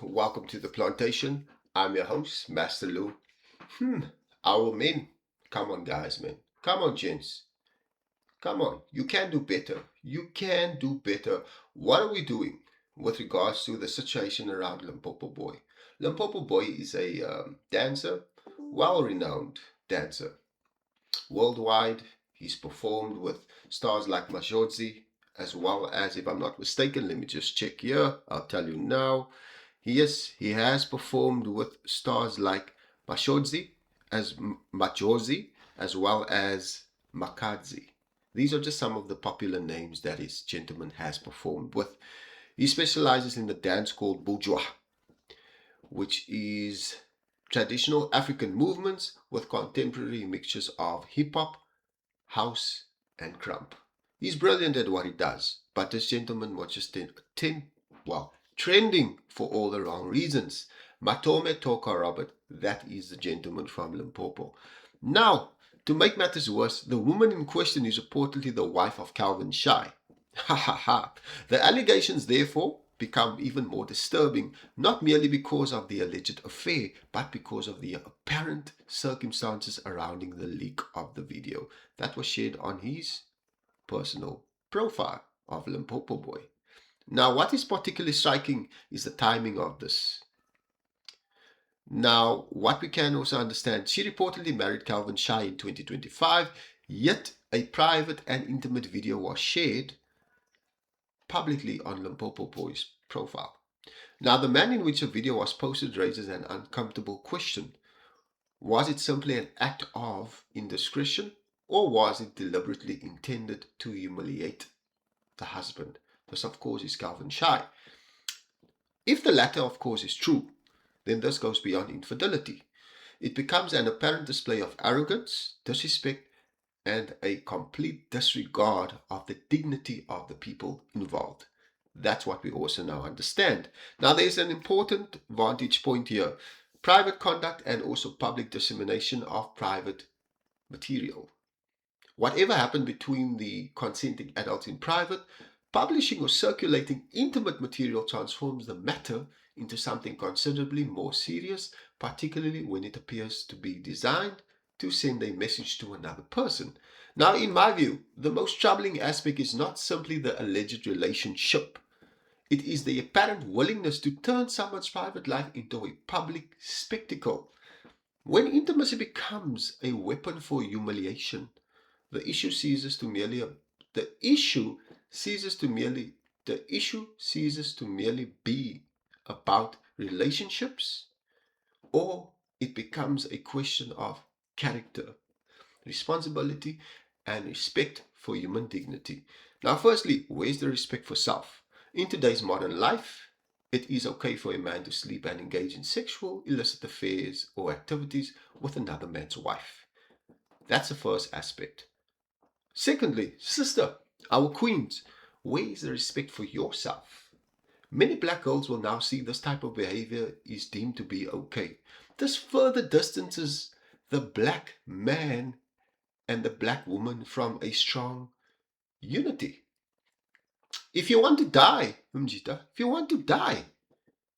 Welcome to the plantation. I'm your host, Master Lou. Our men. Come on, guys, man. Come on, gents. Come on. You can do better. You can do better. What are we doing with regards to the situation around Limpopo Boy? Limpopo Boy is a dancer, well renowned dancer. Worldwide, he's performed with stars like Majodzi, as well as, if I'm not mistaken, let me just check here. I'll tell you now. Yes, he has performed with stars like Mashodzi, Majozi, as well as Makadzi. These are just some of the popular names that this gentleman has performed with. He specializes in the dance called bourgeois, which is traditional African movements with contemporary mixtures of hip hop, house, and crump. He's brilliant at what he does, but this gentleman was just trending for all the wrong reasons. Matome Thoka Robert, that is the gentleman from Limpopo. Now, to make matters worse, the woman in question is reportedly the wife of Calvin Shai. Ha ha ha. The allegations, therefore, become even more disturbing, not merely because of the alleged affair, but because of the apparent circumstances surrounding the leak of the video that was shared on his personal profile of Limpopo Boy. Now, what is particularly striking is the timing of this. Now, what we can also understand, she reportedly married Calvin Shai in 2025, yet a private and intimate video was shared publicly on Limpopo Boy's profile. Now, the manner in which the video was posted raises an uncomfortable question. Was it simply an act of indiscretion, or was it deliberately intended to humiliate the husband? This, of course, is Calvin Shai. If the latter, of course, is true, then this goes beyond infidelity. It becomes an apparent display of arrogance, disrespect, and a complete disregard of the dignity of the people involved. That's what we also now understand. Now, there's an important vantage point here. Private conduct and also public dissemination of private material. Whatever happened between the consenting adults in private, publishing or circulating intimate material transforms the matter into something considerably more serious, particularly when it appears to be designed to send a message to another person. Now, in my view, the most troubling aspect is not simply the alleged relationship. It is the apparent willingness to turn someone's private life into a public spectacle. When intimacy becomes a weapon for humiliation, the issue ceases to merely be about relationships, or it becomes a question of character, responsibility, and respect for human dignity. Now, firstly, where's the respect for self? In today's modern life, it is okay for a man to sleep and engage in sexual, illicit affairs or activities with another man's wife. That's the first aspect. Secondly, sister, our queens, where is the respect for yourself? Many black girls will now see this type of behavior is deemed to be okay. This further distances the black man and the black woman from a strong unity. If you want to die, if you want to die,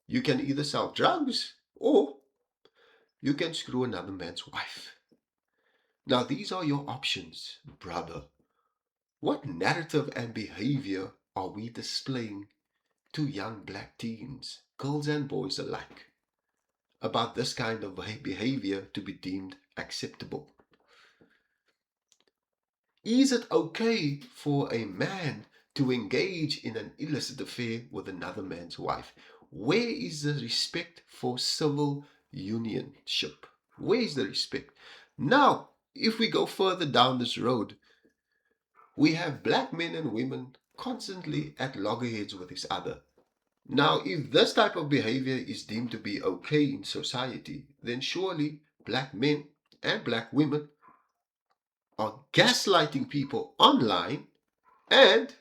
you can either sell drugs or you can screw another man's wife. Now, these are your options, brother. What narrative and behavior are we displaying to young black teens, girls and boys alike, about this kind of behavior to be deemed acceptable? Is it okay for a man to engage in an illicit affair with another man's wife? Where is the respect for civil unionship? Where is the respect? Now, if we go further down this road, we have black men and women constantly at loggerheads with each other. Now, if this type of behavior is deemed to be okay in society, then surely black men and black women are gaslighting people online and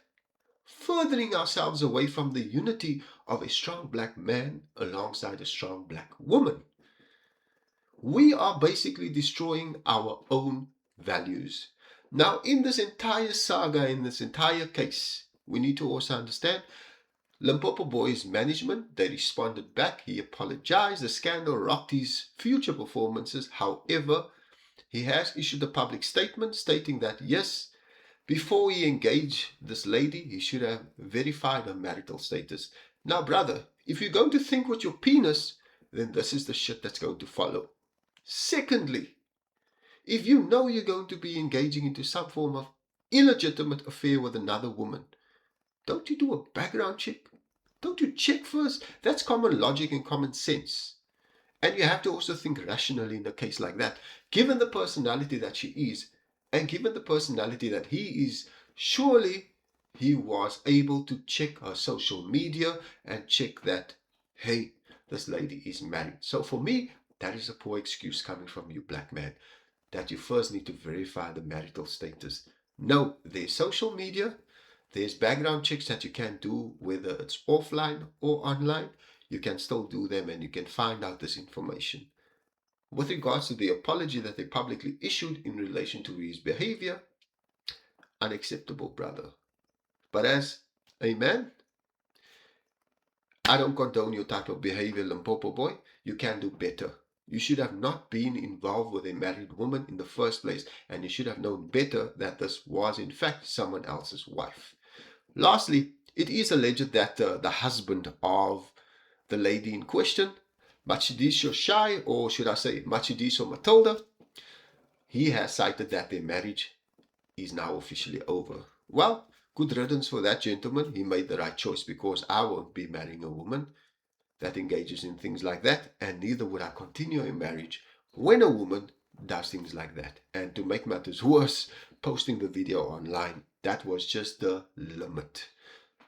furthering ourselves away from the unity of a strong black man alongside a strong black woman. We are basically destroying our own values. Now, in this entire saga, in this entire case, we need to also understand Limpopo Boys management, they responded back. He apologized. The scandal rocked his future performances. However, he has issued a public statement stating that yes, before he engaged this lady, he should have verified her marital status. Now, brother, if you're going to think with your penis, then this is the shit that's going to follow. Secondly, if you know you're going to be engaging into some form of illegitimate affair with another woman, don't you do a background check? Don't you check first? That's common logic and common sense. And you have to also think rationally in a case like that. Given the personality that she is, and given the personality that he is, surely he was able to check her social media and check that, hey, this lady is married. So for me, that is a poor excuse coming from you, black man, that you first need to verify the marital status. No, there's social media, there's background checks that you can do, whether it's offline or online. You can still do them and you can find out this information. With regards to the apology that they publicly issued in relation to his behavior, unacceptable, brother. But as a man, I don't condone your type of behavior, Limpopo boy. You can do better. You should have not been involved with a married woman in the first place, and you should have known better that this was in fact someone else's wife. Lastly, it is alleged that the husband of the lady in question, Matshidiso Shai, or should I say Matshidiso Matilda, he has cited that their marriage is now officially over. Well, good riddance for that gentleman. He made the right choice, because I won't be marrying a woman that engages in things like that, and neither would I continue a marriage when a woman does things like that. And to make matters worse, posting the video online, that was just the limit.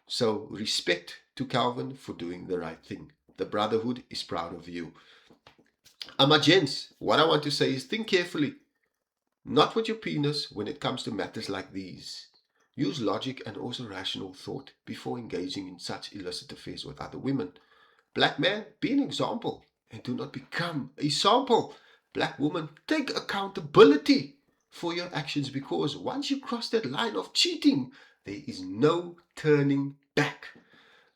So respect to Calvin for doing the right thing. The brotherhood is proud of you. Amagents, what I want to say is think carefully. Not with your penis when it comes to matters like these. Use logic and also rational thought before engaging in such illicit affairs with other women. Black man, be an example and do not become a sample. Black woman, take accountability for your actions, because once you cross that line of cheating, there is no turning back.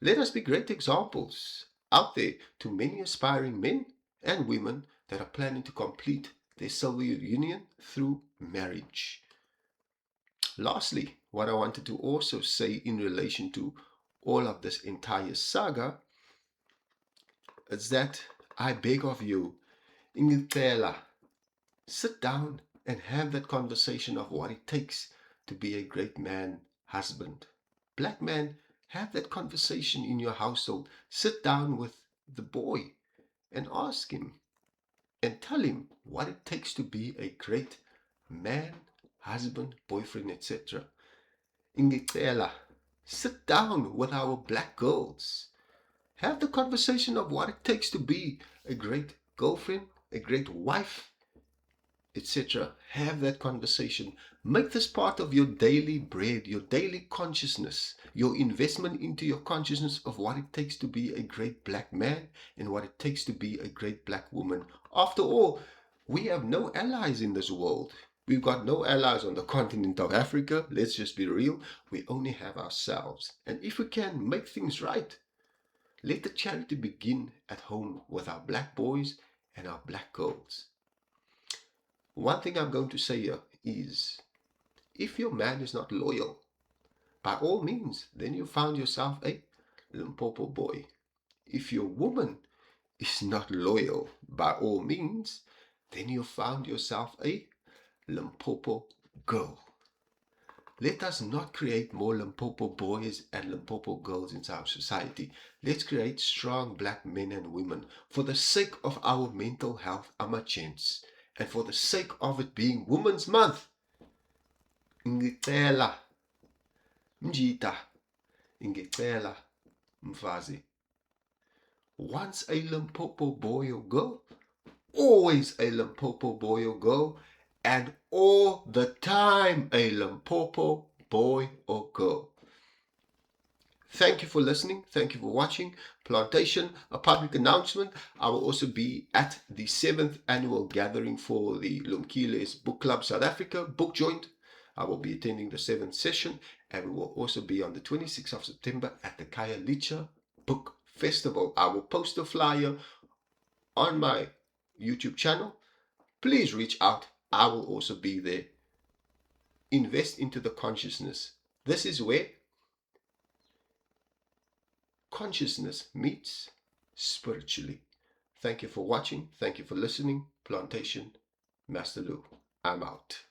Let us be great examples out there to many aspiring men and women that are planning to complete their civil union through marriage. Lastly, what I wanted to also say in relation to all of this entire saga is that I beg of you, Ingitela, sit down and have that conversation of what it takes to be a great man, husband. Black man, have that conversation in your household. Sit down with the boy and ask him and tell him what it takes to be a great man, husband, boyfriend, etc. Ingitela, sit down with our black girls. Have the conversation of what it takes to be a great girlfriend, a great wife, etc. Have that conversation. Make this part of your daily bread, your daily consciousness, your investment into your consciousness of what it takes to be a great black man and what it takes to be a great black woman. After all, we have no allies in this world. We've got no allies on the continent of Africa. Let's just be real. We only have ourselves. And if we can make things right, let the charity begin at home with our black boys and our black girls. One thing I'm going to say here is, if your man is not loyal, by all means, then you found yourself a Limpopo boy. If your woman is not loyal, by all means, then you found yourself a Limpopo girl. Let us not create more Limpopo boys and Limpopo girls in our society. Let's create strong black men and women for the sake of our mental health, Amagents, and for the sake of it being Women's Month. Ngicela, Mjita, Ngicela, Mfazi. Once a Limpopo boy or girl, always a Limpopo boy or girl, and all the time a Limpopo boy or girl. Thank you for listening. Thank you for watching. Plantation, a public announcement. I will also be at the 7th annual gathering for the Lumkiles Book Club South Africa book joint. I will be attending the 7th session, and we will also be on the 26th of September at the Khayelitsha Book Festival. I will post a flyer on my YouTube channel. Please reach out. I will also be there. Invest into the consciousness. This is where consciousness meets spiritually. Thank you for watching. Thank you for listening. Plantation Master Lou. I'm out.